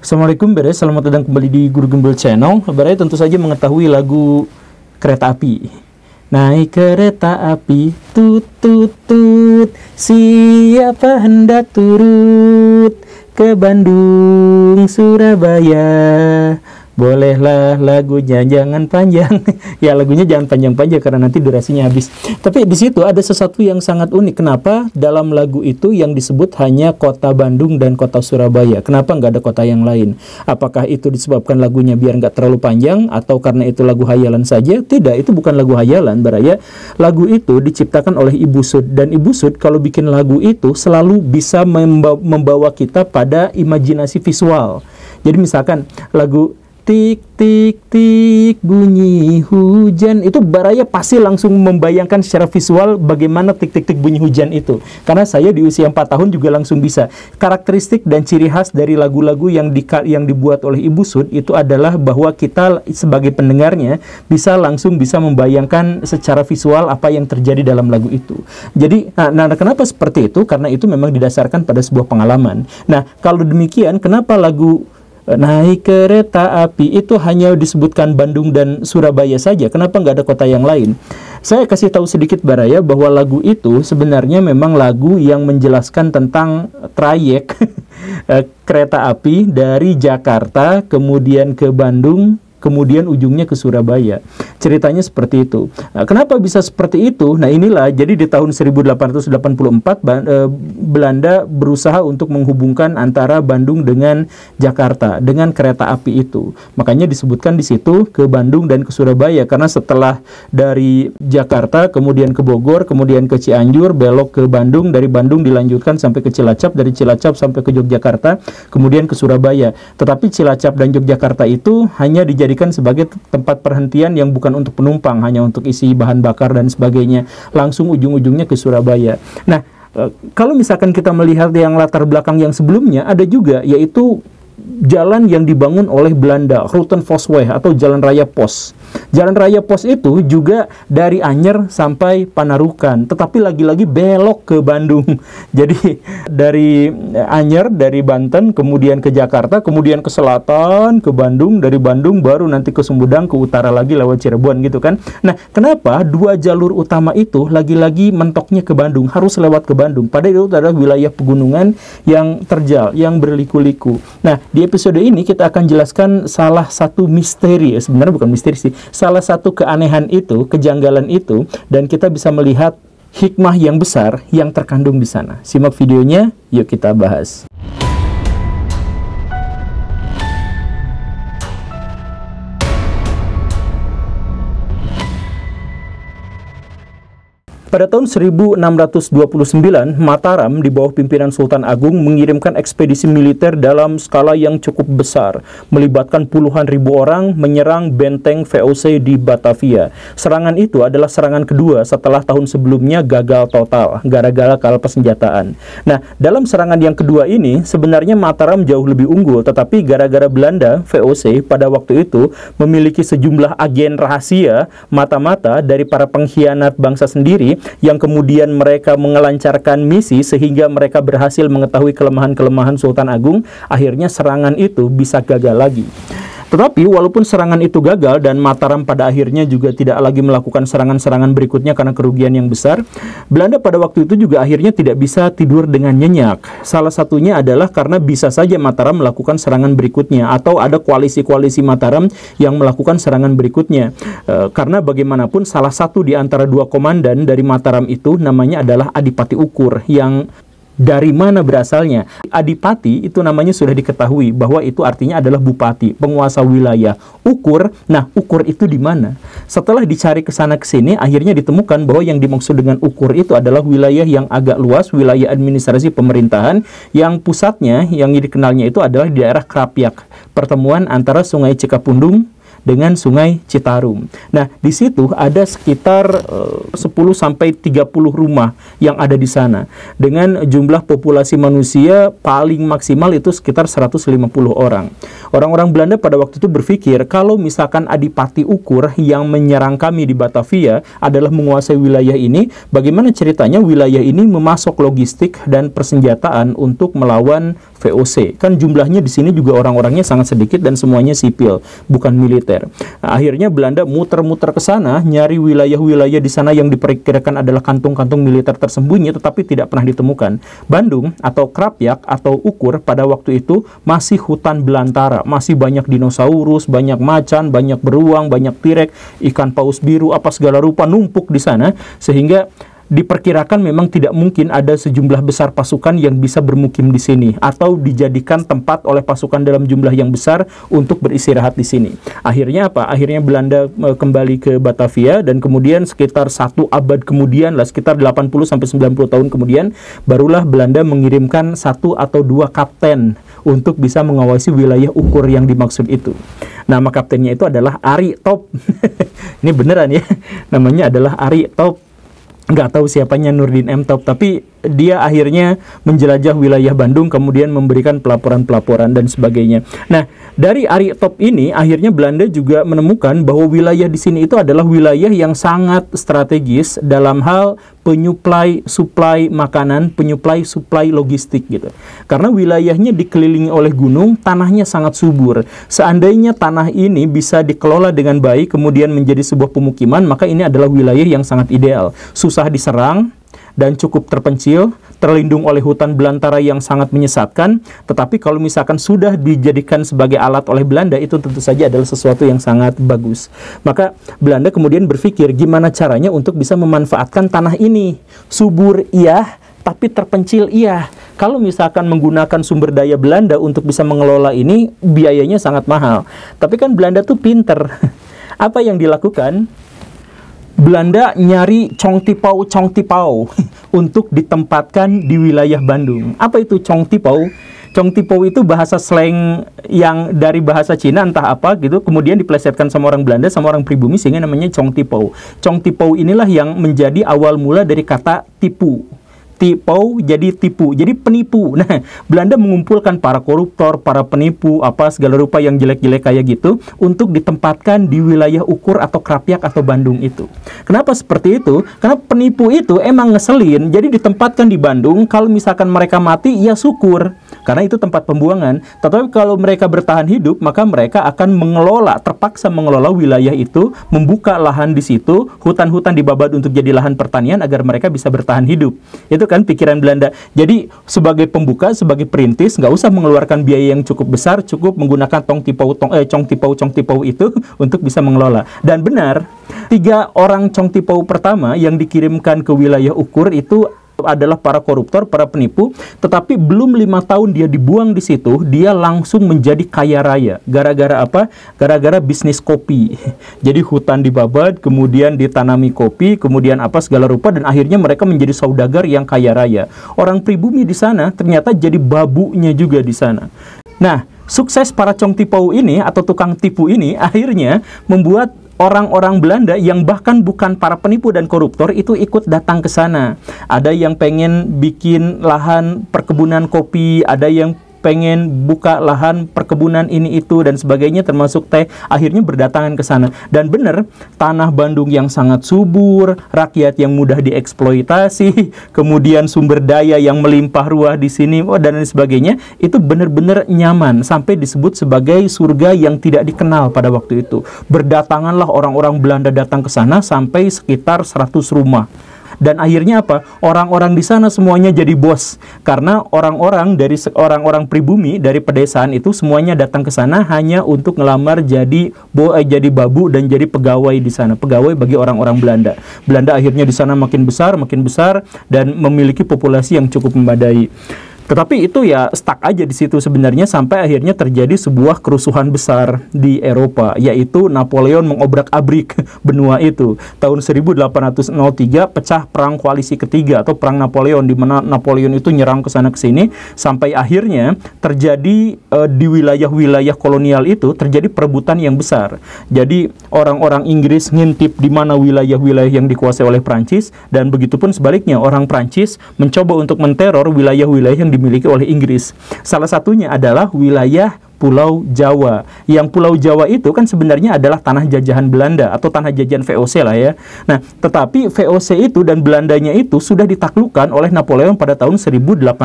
Assalamualaikum Bere, selamat datang kembali di Guru Gembel Channel. Bere tentu saja mengetahui lagu Kereta Api. Naik kereta api, tut tut tut, siapa hendak turut ke Bandung, Surabaya? Bolehlah lagunya jangan panjang. Ya lagunya jangan panjang-panjang karena nanti durasinya habis. Tapi di situ ada sesuatu yang sangat unik. Kenapa dalam lagu itu yang disebut hanya kota Bandung dan kota Surabaya? Kenapa nggak ada kota yang lain? Apakah itu disebabkan lagunya biar nggak terlalu panjang atau karena itu lagu hayalan saja? Tidak, itu bukan lagu hayalan, Baraya. Lagu itu diciptakan oleh Ibu Sud, dan Ibu Sud kalau bikin lagu itu selalu bisa membawa kita pada imajinasi visual. Jadi misalkan lagu tik tik tik bunyi hujan, itu Baraya pasti langsung membayangkan secara visual bagaimana tik tik tik bunyi hujan itu. Karena saya di usia 4 tahun juga langsung bisa. Karakteristik dan ciri khas dari lagu-lagu yang dibuat oleh Ibu Sud itu adalah bahwa kita sebagai pendengarnya langsung bisa membayangkan secara visual apa yang terjadi dalam lagu itu. Jadi, nah kenapa seperti itu? Karena itu memang didasarkan pada sebuah pengalaman. Nah, kalau demikian, kenapa lagu Naik Kereta Api itu hanya disebutkan Bandung dan Surabaya saja? Kenapa nggak ada kota yang lain? Saya kasih tahu sedikit Baraya bahwa lagu itu sebenarnya memang lagu yang menjelaskan tentang trayek kereta api dari Jakarta kemudian ke Bandung, kemudian ujungnya ke Surabaya. Ceritanya seperti itu. Nah, kenapa bisa seperti itu? Nah inilah, jadi di tahun 1884 Belanda berusaha untuk menghubungkan antara Bandung dengan Jakarta dengan kereta api itu. Makanya disebutkan di situ ke Bandung dan ke Surabaya, karena setelah dari Jakarta kemudian ke Bogor, kemudian ke Cianjur, belok ke Bandung, dari Bandung dilanjutkan sampai ke Cilacap, dari Cilacap sampai ke Yogyakarta, kemudian ke Surabaya. Tetapi Cilacap dan Yogyakarta itu hanya dijadikan sebagai tempat perhentian yang bukan untuk penumpang, hanya untuk isi bahan bakar dan sebagainya. Langsung ujung-ujungnya ke Surabaya. Nah, kalau misalkan kita melihat yang latar belakang yang sebelumnya, ada juga, yaitu jalan yang dibangun oleh Belanda, Rutenvosweg atau Jalan Raya Pos. Jalan Raya Pos itu juga dari Anyer sampai Panarukan, tetapi lagi-lagi belok ke Bandung. Jadi dari Anyer, dari Banten, kemudian ke Jakarta, kemudian ke selatan, ke Bandung, dari Bandung baru nanti ke Sumedang, ke utara lagi lewat Cirebon gitu kan. Nah, kenapa dua jalur utama itu lagi-lagi mentoknya ke Bandung, harus lewat ke Bandung? Padahal itu adalah wilayah pegunungan yang terjal, yang berliku-liku. Nah, di episode ini kita akan jelaskan salah satu misteri, sebenarnya bukan misteri sih, salah satu keanehan itu, kejanggalan itu, dan kita bisa melihat hikmah yang besar yang terkandung di sana. Simak videonya, yuk kita bahas. Pada tahun 1629, Mataram di bawah pimpinan Sultan Agung mengirimkan ekspedisi militer dalam skala yang cukup besar, melibatkan puluhan ribu orang menyerang benteng VOC di Batavia. Serangan itu adalah serangan kedua setelah tahun sebelumnya gagal total, gara-gara kalah persenjataan. Nah, dalam serangan yang kedua ini, sebenarnya Mataram jauh lebih unggul, tetapi gara-gara Belanda, VOC, pada waktu itu memiliki sejumlah agen rahasia, mata-mata dari para pengkhianat bangsa sendiri, yang kemudian mereka mengelancarkan misi sehingga mereka berhasil mengetahui kelemahan-kelemahan Sultan Agung. Akhirnya serangan itu bisa gagal lagi. Tetapi walaupun serangan itu gagal dan Mataram pada akhirnya juga tidak lagi melakukan serangan-serangan berikutnya karena kerugian yang besar, Belanda pada waktu itu juga akhirnya tidak bisa tidur dengan nyenyak. Salah satunya adalah karena bisa saja Mataram melakukan serangan berikutnya, atau ada koalisi-koalisi Mataram yang melakukan serangan berikutnya. Karena bagaimanapun salah satu di antara dua komandan dari Mataram itu namanya adalah Adipati Ukur, yang dari mana berasalnya? Adipati itu namanya sudah diketahui bahwa itu artinya adalah bupati, penguasa wilayah. Ukur, nah Ukur itu di mana? Setelah dicari ke sana ke sini, akhirnya ditemukan bahwa yang dimaksud dengan Ukur itu adalah wilayah yang agak luas, wilayah administrasi pemerintahan yang pusatnya, yang dikenalnya itu adalah di daerah Krapyak, pertemuan antara Sungai Cikapundung dengan Sungai Citarum. Nah, di situ ada sekitar 10 sampai 30 rumah yang ada di sana dengan jumlah populasi manusia paling maksimal itu sekitar 150 orang. Orang-orang Belanda pada waktu itu berpikir kalau misalkan Adipati Ukur yang menyerang kami di Batavia adalah menguasai wilayah ini, bagaimana ceritanya wilayah ini memasok logistik dan persenjataan untuk melawan VOC. Kan jumlahnya di sini juga orang-orangnya sangat sedikit dan semuanya sipil, bukan militer. Nah, akhirnya Belanda muter-muter ke sana, nyari wilayah-wilayah di sana yang diperkirakan adalah kantung-kantung militer tersembunyi, tetapi tidak pernah ditemukan. Bandung atau Krapyak atau Ukur pada waktu itu masih hutan belantara, masih banyak dinosaurus, banyak macan, banyak beruang, banyak tirek, ikan paus biru, apa segala rupa numpuk di sana, sehingga diperkirakan memang tidak mungkin ada sejumlah besar pasukan yang bisa bermukim di sini atau dijadikan tempat oleh pasukan dalam jumlah yang besar untuk beristirahat di sini. Akhirnya apa? Akhirnya Belanda kembali ke Batavia dan kemudian sekitar 1 abad kemudian lah, sekitar 80 sampai 90 tahun kemudian barulah Belanda mengirimkan 1 atau 2 kapten untuk bisa mengawasi wilayah Ukur yang dimaksud itu. Nama kaptennya itu adalah Ari Top. Ini beneran ya. Namanya adalah Ari Top. Nggak tahu siapanya Nurdin M. Top, tapi dia akhirnya menjelajah wilayah Bandung, kemudian memberikan pelaporan-pelaporan dan sebagainya. Nah, dari Ari Top ini, akhirnya Belanda juga menemukan bahwa wilayah di sini itu adalah wilayah yang sangat strategis dalam hal penyuplai suplai makanan, penyuplai suplai logistik gitu. Karena wilayahnya dikelilingi oleh gunung, tanahnya sangat subur. Seandainya tanah ini bisa dikelola dengan baik, kemudian menjadi sebuah pemukiman, maka ini adalah wilayah yang sangat ideal. Susah diserang dan cukup terpencil, terlindung oleh hutan belantara yang sangat menyesatkan, tetapi kalau misalkan sudah dijadikan sebagai alat oleh Belanda, itu tentu saja adalah sesuatu yang sangat bagus. Maka Belanda kemudian berpikir gimana caranya untuk bisa memanfaatkan tanah ini. Subur iya, tapi terpencil iya. Kalau misalkan menggunakan sumber daya Belanda untuk bisa mengelola ini, biayanya sangat mahal. Tapi kan Belanda tuh pinter. Apa yang dilakukan? Belanda nyari congtipau untuk ditempatkan di wilayah Bandung. Apa itu congtipau? Congtipau itu bahasa slang yang dari bahasa Cina entah apa gitu, kemudian dipelesetkan sama orang Belanda, sama orang pribumi, sehingga namanya congtipau. Congtipau inilah yang menjadi awal mula dari kata tipu. Tipau jadi tipu, jadi penipu. Nah, Belanda mengumpulkan para koruptor, para penipu, apa segala rupa yang jelek-jelek kayak gitu untuk ditempatkan di wilayah Ukur atau Krapyak atau Bandung itu. Kenapa seperti itu? Karena penipu itu emang ngeselin, jadi ditempatkan di Bandung. Kalau misalkan mereka mati, ya syukur, karena itu tempat pembuangan. Tetapi kalau mereka bertahan hidup, maka mereka akan terpaksa mengelola wilayah itu, membuka lahan di situ, hutan-hutan dibabat untuk jadi lahan pertanian agar mereka bisa bertahan hidup. Itu kan pikiran Belanda. Jadi sebagai pembuka, sebagai perintis, nggak usah mengeluarkan biaya yang cukup besar, cukup menggunakan congtipau itu untuk bisa mengelola. Dan benar, 3 orang congtipau pertama yang dikirimkan ke wilayah Ukur itu adalah para koruptor, para penipu, tetapi belum 5 tahun dia dibuang di situ, dia langsung menjadi kaya raya. Gara-gara apa? Gara-gara bisnis kopi. Jadi hutan dibabat, kemudian ditanami kopi, kemudian apa segala rupa, dan akhirnya mereka menjadi saudagar yang kaya raya. Orang pribumi di sana ternyata jadi babunya juga di sana. Nah, sukses para congtipau ini atau tukang tipu ini akhirnya membuat orang-orang Belanda yang bahkan bukan para penipu dan koruptor itu ikut datang ke sana. Ada yang pengen bikin lahan perkebunan kopi, ada yang pengen buka lahan perkebunan ini itu dan sebagainya, termasuk teh, akhirnya berdatangan ke sana. Dan benar, tanah Bandung yang sangat subur, rakyat yang mudah dieksploitasi, kemudian sumber daya yang melimpah ruah di sini, dan lain sebagainya, itu benar-benar nyaman, sampai disebut sebagai surga yang tidak dikenal pada waktu itu. Berdatanganlah orang-orang Belanda datang ke sana sampai sekitar 100 rumah. Dan akhirnya apa? Orang-orang di sana semuanya jadi bos. Karena orang-orang pribumi dari pedesaan itu semuanya datang ke sana hanya untuk ngelamar jadi babu dan jadi pegawai di sana. Pegawai bagi orang-orang Belanda. Belanda akhirnya di sana makin besar dan memiliki populasi yang cukup memadai. Tetapi itu ya stuck aja di situ sebenarnya sampai akhirnya terjadi sebuah kerusuhan besar di Eropa, yaitu Napoleon mengobrak-abrik benua itu. Tahun 1803 pecah perang koalisi ketiga atau perang Napoleon, di mana Napoleon itu nyerang ke sana ke sini sampai akhirnya terjadi di wilayah-wilayah kolonial itu terjadi perebutan yang besar. Jadi orang-orang Inggris ngintip di mana wilayah-wilayah yang dikuasai oleh Prancis, dan begitupun sebaliknya orang Prancis mencoba untuk menteror wilayah-wilayah yang dimiliki oleh Inggris. Salah satunya adalah wilayah Pulau Jawa. Yang Pulau Jawa itu kan sebenarnya adalah tanah jajahan Belanda atau tanah jajahan VOC lah ya. Nah, tetapi VOC itu dan Belandanya itu sudah ditaklukkan oleh Napoleon pada tahun 1804,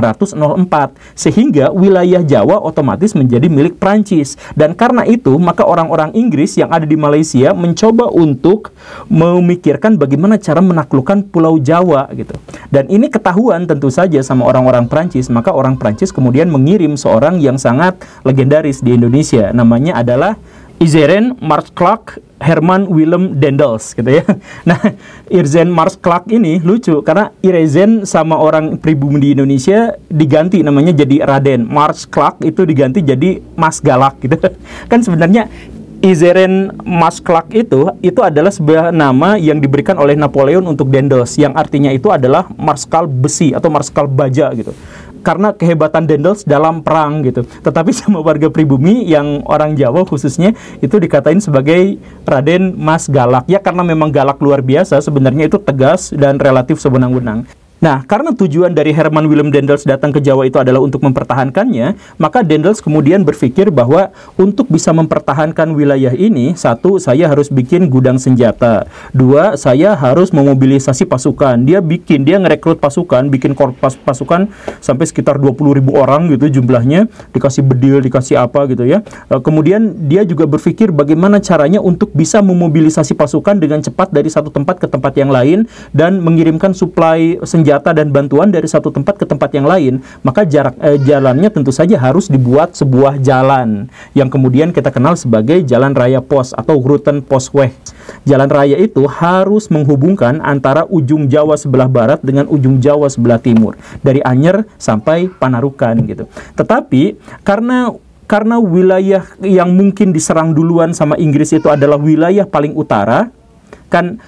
sehingga wilayah Jawa otomatis menjadi milik Prancis. Dan karena itu, maka orang-orang Inggris yang ada di Malaysia mencoba untuk memikirkan bagaimana cara menaklukkan Pulau Jawa gitu. Dan ini ketahuan tentu saja sama orang-orang Prancis, maka orang Prancis kemudian mengirim seorang yang sangat legendaris di Indonesia, namanya adalah Izeeren Maarschalk Herman Willem Daendels gitu ya. Nah, Izeeren Maarschalk ini lucu karena Irezen sama orang pribumi di Indonesia diganti namanya jadi Raden. Maarschalk itu diganti jadi Mas Galak gitu. Kan sebenarnya Izeeren Maarschalk itu adalah sebuah nama yang diberikan oleh Napoleon untuk Daendels, yang artinya itu adalah marskal besi atau marskal baja gitu. Karena kehebatan Daendels dalam perang gitu. Tetapi sama warga pribumi yang orang Jawa khususnya itu dikatain sebagai Raden Mas Galak. Ya karena memang galak luar biasa, sebenarnya itu tegas dan relatif sewenang-wenang. Nah, karena tujuan dari Herman Willem Daendels datang ke Jawa itu adalah untuk mempertahankannya, maka Daendels kemudian berpikir bahwa untuk bisa mempertahankan wilayah ini, satu, saya harus bikin gudang senjata. Dua, saya harus memobilisasi pasukan. Dia ngerekrut pasukan, bikin korps pasukan sampai sekitar 20.000 orang gitu jumlahnya, dikasih bedil, dikasih apa gitu ya. Kemudian dia juga berpikir bagaimana caranya untuk bisa memobilisasi pasukan dengan cepat dari satu tempat ke tempat yang lain dan mengirimkan suplai senjata dan bantuan dari satu tempat ke tempat yang lain. Maka jalannya tentu saja harus dibuat sebuah jalan yang kemudian kita kenal sebagai Jalan Raya Pos atau Groten Postweg. Jalan raya itu harus menghubungkan antara ujung Jawa sebelah barat dengan ujung Jawa sebelah timur, dari Anyer sampai Panarukan gitu. Tetapi karena wilayah yang mungkin diserang duluan sama Inggris itu adalah wilayah paling utara, kan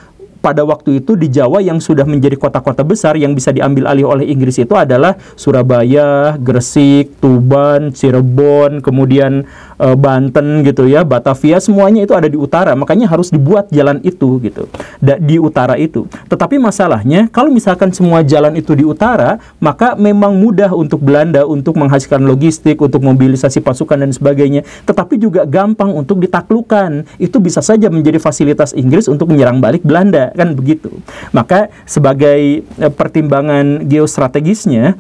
pada waktu itu di Jawa yang sudah menjadi kota-kota besar yang bisa diambil alih oleh Inggris itu adalah Surabaya, Gresik, Tuban, Cirebon, kemudian Banten gitu ya, Batavia, semuanya itu ada di utara. Makanya harus dibuat jalan itu gitu, di utara itu. Tetapi masalahnya kalau misalkan semua jalan itu di utara, maka memang mudah untuk Belanda untuk menghasilkan logistik, untuk mobilisasi pasukan dan sebagainya. Tetapi juga gampang untuk ditaklukkan. Itu bisa saja menjadi fasilitas Inggris untuk menyerang balik Belanda, kan begitu. Maka sebagai pertimbangan geostrategisnya,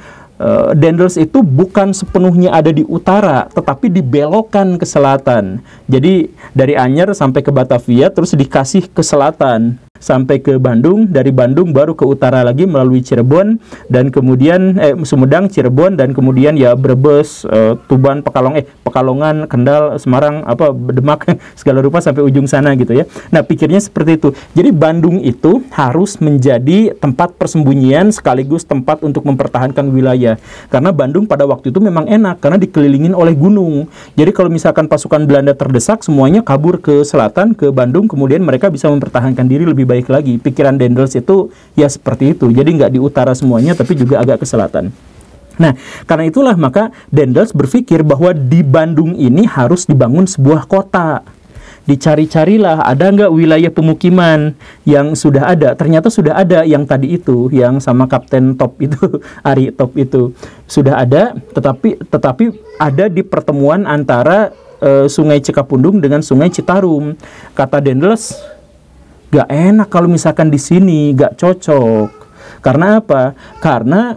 Daendels itu bukan sepenuhnya ada di utara, tetapi dibelokkan ke selatan. Jadi dari Anyer sampai ke Batavia, terus dikasih ke selatan sampai ke Bandung, dari Bandung baru ke utara lagi melalui Cirebon, dan kemudian Sumedang, Cirebon, dan kemudian ya Brebes, Tuban, Pekalongan, Kendal, Semarang, Demak, segala rupa sampai ujung sana gitu ya. Nah, pikirnya seperti itu. Jadi Bandung itu harus menjadi tempat persembunyian sekaligus tempat untuk mempertahankan wilayah. Karena Bandung pada waktu itu memang enak karena dikelilingin oleh gunung. Jadi kalau misalkan pasukan Belanda terdesak, semuanya kabur ke selatan, ke Bandung, kemudian mereka bisa mempertahankan diri lebih baik lagi. Pikiran Daendels itu ya seperti itu. Jadi nggak di utara semuanya, tapi juga agak ke selatan. Nah, karena itulah maka Daendels berpikir bahwa di Bandung ini harus dibangun sebuah kota. Dicari-carilah ada nggak wilayah pemukiman yang sudah ada. Ternyata sudah ada yang tadi itu, yang sama Kapten Top itu, Ari Top itu. Sudah ada, tetapi ada di pertemuan antara Sungai Cikapundung dengan Sungai Citarum. Kata Daendels, gak enak kalau misalkan di sini, gak cocok. Karena apa? Karena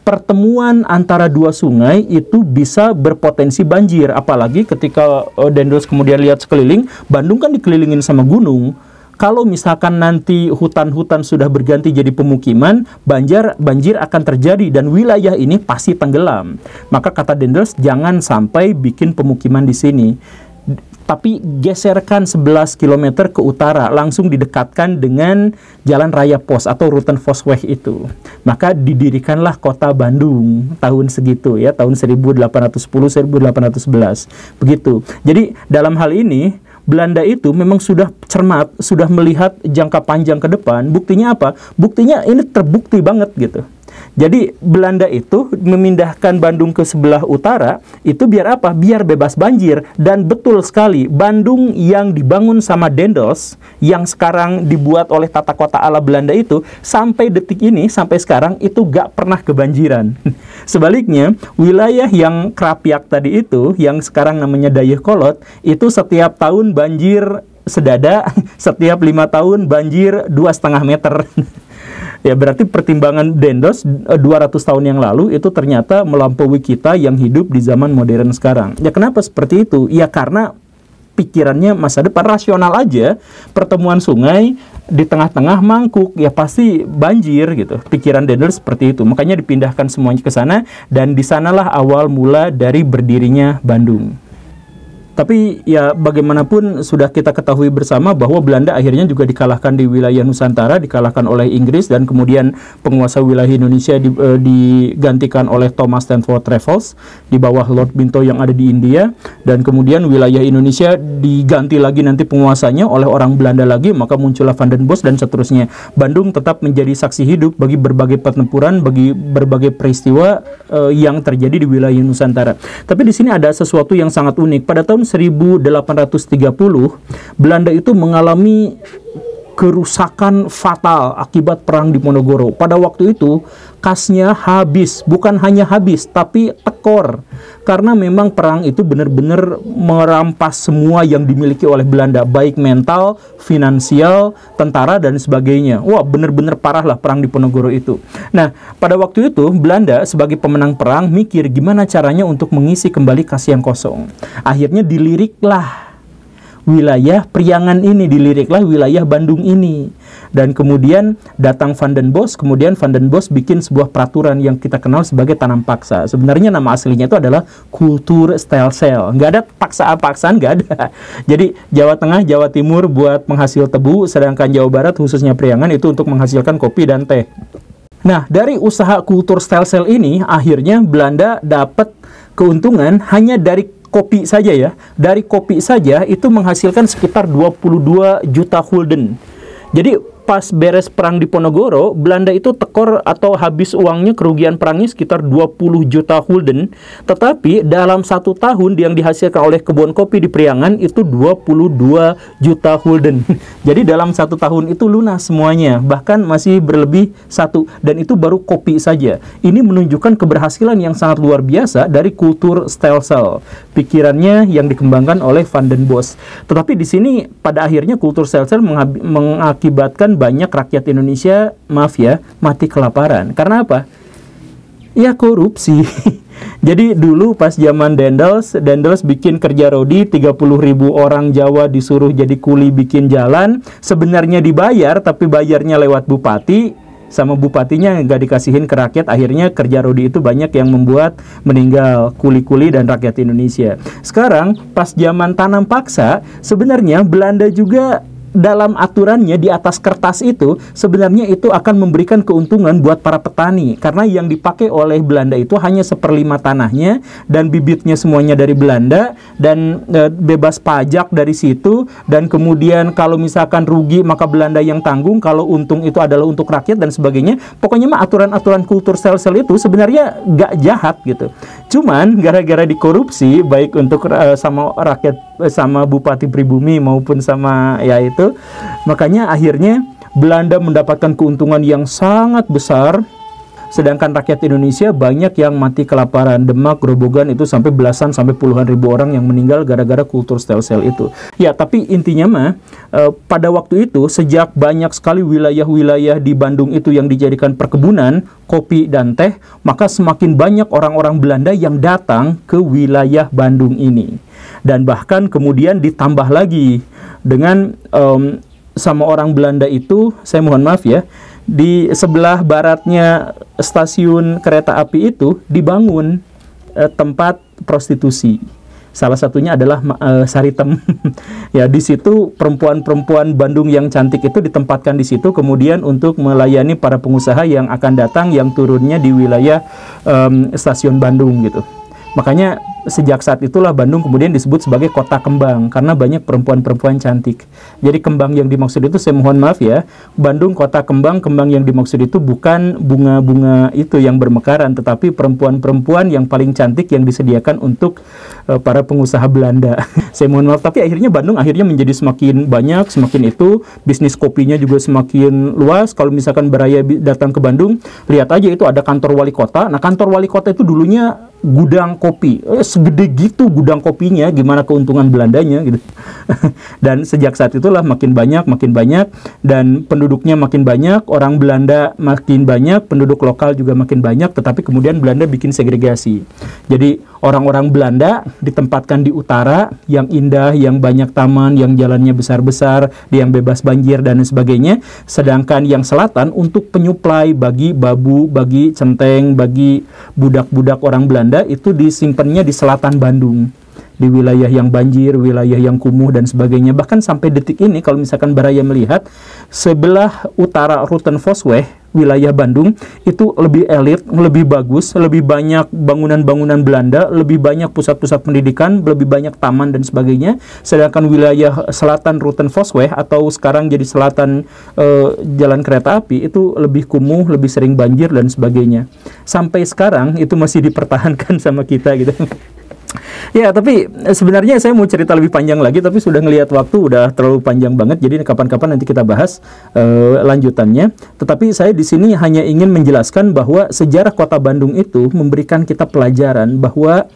pertemuan antara dua sungai itu bisa berpotensi banjir. Apalagi ketika Daendels kemudian lihat sekeliling, Bandung kan dikelilingin sama gunung. Kalau misalkan nanti hutan-hutan sudah berganti jadi pemukiman, banjir akan terjadi dan wilayah ini pasti tenggelam. Maka kata Daendels, jangan sampai bikin pemukiman di sini. tapi geserkan 11 km ke utara, langsung didekatkan dengan Jalan Raya Pos atau Rutenfosweg itu. Maka didirikanlah kota Bandung tahun segitu ya, tahun 1810-1811. Begitu. Jadi dalam hal ini Belanda itu memang sudah cermat, sudah melihat jangka panjang ke depan. Buktinya apa? Buktinya ini terbukti banget gitu. Jadi Belanda itu memindahkan Bandung ke sebelah utara itu biar apa? Biar bebas banjir. Dan betul sekali, Bandung yang dibangun sama Daendels yang sekarang dibuat oleh tata kota ala Belanda itu sampai detik ini, sampai sekarang itu gak pernah kebanjiran. Sebaliknya, wilayah yang Krapyak tadi itu, yang sekarang namanya Dayakolot, itu setiap tahun banjir sedada, setiap 5 tahun banjir 2,5 meter. Ya berarti pertimbangan Daendels 200 tahun yang lalu itu ternyata melampaui kita yang hidup di zaman modern sekarang. Ya kenapa seperti itu? Ya karena pikirannya masa depan rasional aja. Pertemuan sungai di tengah-tengah mangkuk, ya pasti banjir gitu. Pikiran Daendels seperti itu. Makanya dipindahkan semuanya ke sana dan di sanalah awal mula dari berdirinya Bandung. Tapi ya bagaimanapun sudah kita ketahui bersama bahwa Belanda akhirnya juga dikalahkan di wilayah Nusantara, dikalahkan oleh Inggris, dan kemudian penguasa wilayah Indonesia digantikan oleh Thomas Stamford Raffles di bawah Lord Binto yang ada di India, dan kemudian wilayah Indonesia diganti lagi nanti penguasanya oleh orang Belanda lagi, maka muncullah Van den Bosch dan seterusnya. Bandung tetap menjadi saksi hidup bagi berbagai pertempuran, bagi berbagai peristiwa yang terjadi di wilayah Nusantara. Tapi di sini ada sesuatu yang sangat unik. Pada tahun 1830, Belanda itu mengalami kerusakan fatal akibat perang di Ponorogo. Pada waktu itu, kasnya habis. Bukan hanya habis, tapi tekor. Karena memang perang itu benar-benar merampas semua yang dimiliki oleh Belanda. Baik mental, finansial, tentara, dan sebagainya. Wah, benar-benar parah lah perang di Ponorogo itu. Nah, pada waktu itu, Belanda sebagai pemenang perang mikir gimana caranya untuk mengisi kembali kas yang kosong. Akhirnya diliriklah wilayah Priangan ini, diliriklah wilayah Bandung ini. Dan kemudian datang Van den Bosch, kemudian Van den Bosch bikin sebuah peraturan yang kita kenal sebagai tanam paksa. Sebenarnya nama aslinya itu adalah Kulturstelsel. Nggak ada paksaan-paksaan, nggak ada. Jadi Jawa Tengah, Jawa Timur buat penghasil tebu, sedangkan Jawa Barat khususnya Priangan itu untuk menghasilkan kopi dan teh. Nah, dari usaha Kulturstelsel ini, akhirnya Belanda dapat keuntungan hanya dari kopi saja ya. Dari kopi saja itu menghasilkan sekitar 22 juta gulden. Jadi pas beres perang di Ponorogo, Belanda itu tekor atau habis uangnya, kerugian perangnya sekitar 20 juta gulden. Tetapi dalam 1 tahun yang dihasilkan oleh kebun kopi di Priangan itu 22 juta gulden. Jadi dalam 1 tahun itu lunas semuanya, bahkan masih berlebih 1, dan itu baru kopi saja. Ini menunjukkan keberhasilan yang sangat luar biasa dari Kulturstelsel. Pikirannya yang dikembangkan oleh Van den Bosch. Tetapi di sini pada akhirnya Kulturstelsel mengakibatkan banyak rakyat Indonesia, maaf ya, mati kelaparan. Karena apa? Ya korupsi. Jadi dulu pas zaman Daendels bikin kerja rodi, 30.000 orang Jawa disuruh jadi kuli bikin jalan. Sebenarnya dibayar, tapi bayarnya lewat bupati. Sama bupatinya nggak dikasihin ke rakyat. Akhirnya kerja rodi itu banyak yang membuat meninggal kuli-kuli dan rakyat Indonesia. Sekarang pas zaman tanam paksa, sebenarnya Belanda juga dalam aturannya di atas kertas itu sebenarnya itu akan memberikan keuntungan buat para petani, karena yang dipakai oleh Belanda itu hanya 1/5 tanahnya dan bibitnya semuanya dari Belanda, dan bebas pajak dari situ, dan kemudian kalau misalkan rugi maka Belanda yang tanggung, kalau untung itu adalah untuk rakyat dan sebagainya. Pokoknya mah aturan-aturan Kulturstelsel itu sebenarnya gak jahat gitu, cuman gara-gara dikorupsi baik untuk sama rakyat, sama Bupati Pribumi maupun sama ya itu, makanya akhirnya Belanda mendapatkan keuntungan yang sangat besar, sedangkan rakyat Indonesia banyak yang mati kelaparan. Demak, Grobogan itu sampai belasan sampai puluhan ribu orang yang meninggal gara-gara Kulturstelsel itu. Ya, tapi intinya mah pada waktu itu sejak banyak sekali wilayah-wilayah di Bandung itu yang dijadikan perkebunan kopi dan teh, maka semakin banyak orang-orang Belanda yang datang ke wilayah Bandung ini. Dan bahkan kemudian ditambah lagi dengan sama orang Belanda itu, saya mohon maaf ya, di sebelah baratnya stasiun kereta api itu dibangun tempat prostitusi. Salah satunya adalah Saritem. Ya, di situ perempuan-perempuan Bandung yang cantik itu ditempatkan di situ, kemudian untuk melayani para pengusaha yang akan datang yang turunnya di wilayah stasiun Bandung gitu. Makanya sejak saat itulah Bandung kemudian disebut sebagai kota kembang, karena banyak perempuan-perempuan cantik. Jadi kembang yang dimaksud itu, saya mohon maaf ya, Bandung kota kembang, kembang yang dimaksud itu bukan bunga-bunga itu yang bermekaran, tetapi perempuan-perempuan yang paling cantik yang disediakan untuk para pengusaha Belanda. Saya mohon maaf, tapi akhirnya Bandung akhirnya menjadi semakin banyak, semakin itu, bisnis kopinya juga semakin luas. Kalau misalkan Baraya datang ke Bandung, lihat aja itu ada kantor wali kota. Nah, kantor wali kota itu dulunya gudang kopi, segede gitu gudang kopinya, gimana keuntungan Belandanya gitu. Dan sejak saat itulah makin banyak, dan penduduknya makin banyak, orang Belanda makin banyak, penduduk lokal juga makin banyak, tetapi kemudian Belanda bikin segregasi. Jadi orang-orang Belanda ditempatkan di utara, yang indah, yang banyak taman, yang jalannya besar-besar, yang bebas banjir dan sebagainya, sedangkan yang selatan untuk penyuplai bagi babu, bagi centeng, bagi budak-budak orang Belanda, itu disimpannya di selatan Bandung, di wilayah yang banjir, wilayah yang kumuh dan sebagainya. Bahkan sampai detik ini kalau misalkan Baraya melihat sebelah utara Rutenfosweg, wilayah Bandung itu lebih elit, lebih bagus, lebih banyak bangunan-bangunan Belanda, lebih banyak pusat-pusat pendidikan, lebih banyak taman dan sebagainya. Sedangkan wilayah selatan Rutenfosweg atau sekarang jadi selatan jalan kereta api itu lebih kumuh, lebih sering banjir dan sebagainya. Sampai sekarang itu masih dipertahankan sama kita gitu. Ya, tapi sebenarnya saya mau cerita lebih panjang lagi, tapi sudah ngelihat waktu udah terlalu panjang banget, jadi kapan-kapan nanti kita bahas lanjutannya. Tetapi saya di sini hanya ingin menjelaskan bahwa sejarah kota Bandung itu memberikan kita pelajaran bahwa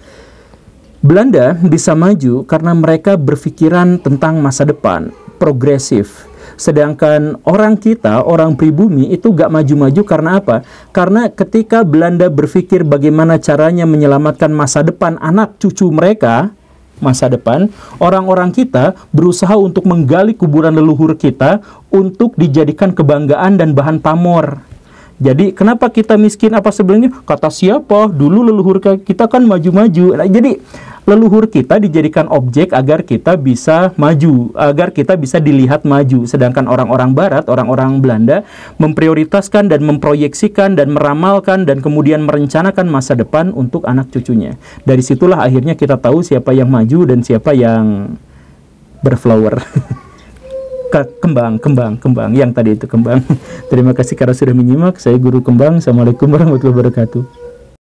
Belanda bisa maju karena mereka berpikiran tentang masa depan, progresif. Sedangkan orang kita, orang pribumi itu gak maju-maju karena apa? Karena ketika Belanda berpikir bagaimana caranya menyelamatkan masa depan anak cucu mereka, masa depan, orang-orang kita berusaha untuk menggali kuburan leluhur kita untuk dijadikan kebanggaan dan bahan pamor. Jadi kenapa kita miskin apa sebenarnya? Kata siapa? Dulu leluhur kita kan maju-maju. Nah, jadi leluhur kita dijadikan objek agar kita bisa maju, agar kita bisa dilihat maju. Sedangkan orang-orang Barat, orang-orang Belanda memprioritaskan dan memproyeksikan dan meramalkan dan kemudian merencanakan masa depan untuk anak cucunya. Dari situlah akhirnya kita tahu siapa yang maju dan siapa yang berflower. Kembang yang tadi itu kembang. Terima kasih karena sudah menyimak. Saya Guru Kembang. Assalamualaikum warahmatullahi wabarakatuh.